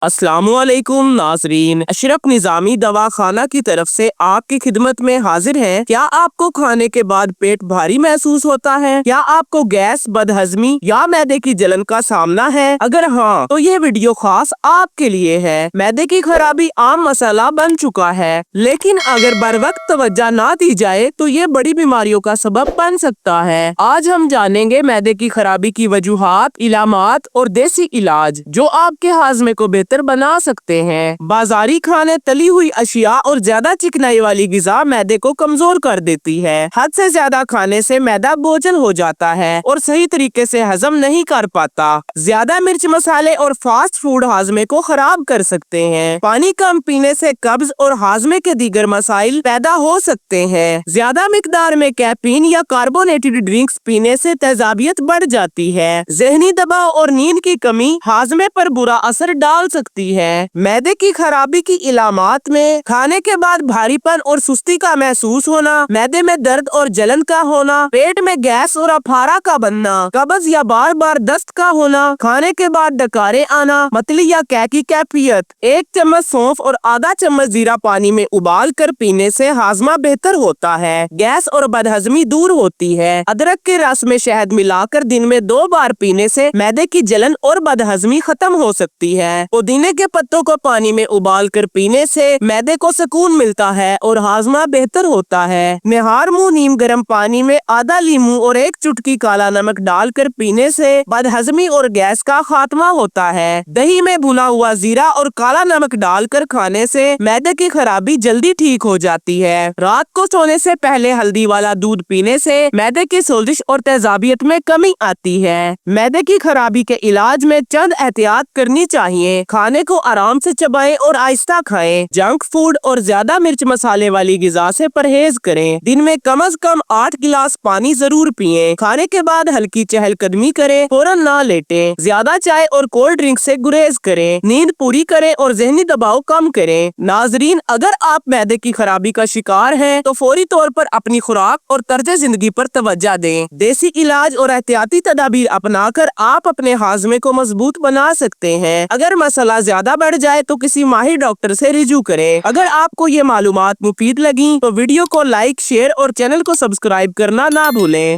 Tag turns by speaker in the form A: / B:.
A: अस्सलामुअलैकुम नाजरीन, अशरफ निजामी दवा खाना की तरफ से आपकी खिदमत में हाजिर है। क्या आपको खाने के बाद पेट भारी महसूस होता है? क्या आपको गैस, बदहजमी या मैदे की जलन का सामना है? अगर हाँ, तो ये वीडियो खास आपके लिए है। मैदे की खराबी आम मसला बन चुका है, लेकिन अगर बर वक्त तवज्जो ना दी जाए तो ये बड़ी बीमारियों का सबब बन सकता है। आज हम जानेंगे मैदे की खराबी की वजूहात, इलामात और देसी इलाज जो आपके हाजमे को बेहतर बना सकते हैं। बाजारी खाने, तली हुई अशिया और ज्यादा चिकनाई वाली गिज़ा मैदे को कमजोर कर देती है। हद से ज्यादा खाने से मैदा बोझल हो जाता है और सही तरीके से हजम नहीं कर पाता। ज्यादा मिर्च, मसाले और फास्ट फूड हाजमे को खराब कर सकते हैं। पानी कम पीने से कब्ज और हाजमे के दीगर मसाइल पैदा हो सकते हैं। ज्यादा मिकदार में कैफीन या कार्बोनेटेड ड्रिंक्स पीने से तेजाबियत बढ़ जाती है। जहनी दबाव और नींद की कमी हाजमे पर बुरा असर डाल सकती है। मैदे की खराबी की इलामात में खाने के बाद भारीपन और सुस्ती का महसूस होना, मैदे में दर्द और जलन का होना, पेट में गैस और अफारा का बनना, कब्ज या बार बार दस्त का होना, खाने के बाद डकारे आना, मतली या कै की कैफियत। 1 चम्मच सौंफ और आधा चम्मच जीरा पानी में उबाल कर पीने से हाजमा बेहतर होता है। गैस और बदहजमी दूर होती है। अदरक के रस में शहद मिलाकर दिन में 2 बार पीने से मैदे की जलन और बदहजमी खत्म हो सकती है। पुदीने के पत्तों को पानी में उबाल कर पीने से मैदे को सुकून मिलता है और हाजमा बेहतर होता है। निहार मुंह नीम गर्म पानी में आधा लीमू और 1 चुटकी काला नमक डालकर पीने से बदहजमी और गैस का खात्मा होता है। दही में भुना हुआ जीरा और काला नमक डालकर खाने से मैदे की खराबी जल्दी ठीक हो जाती है। रात को सोने से पहले हल्दी वाला दूध पीने से मैदे की सोजिश और तेजाबियत में कमी आती है। मैदे की खराबी के इलाज में चंद एहतियात करनी चाहिए। खाने को आराम से चबाएं और आहिस्ता खाएं। जंक फूड और ज्यादा मिर्च मसाले वाली गिज़ा से परहेज करें। दिन में कम से कम 8 गिलास पानी जरूर पिएं। खाने के बाद हल्की चहलकदमी करें, फौरन ना लेटें। ज्यादा चाय और कोल्ड ड्रिंक से गुरेज करें। नींद पूरी करें और जहनी दबाव कम करें। नाजरीन, अगर आप मैदे की खराबी का शिकार हैं, तो फौरी तौर पर अपनी खुराक और तर्ज जिंदगी पर तवज्जो दें। देसी इलाज और एहतियाती तदाबीर अपनाकर आप अपने हाजमे को मजबूत बना सकते हैं। अगर मसला ज्यादा बढ़ जाए तो किसी माहिर डॉक्टर से रिजू करें। अगर आपको ये मालूमात मुफीद लगी तो वीडियो को लाइक, शेयर और चैनल को सब्सक्राइब करना ना भूलें।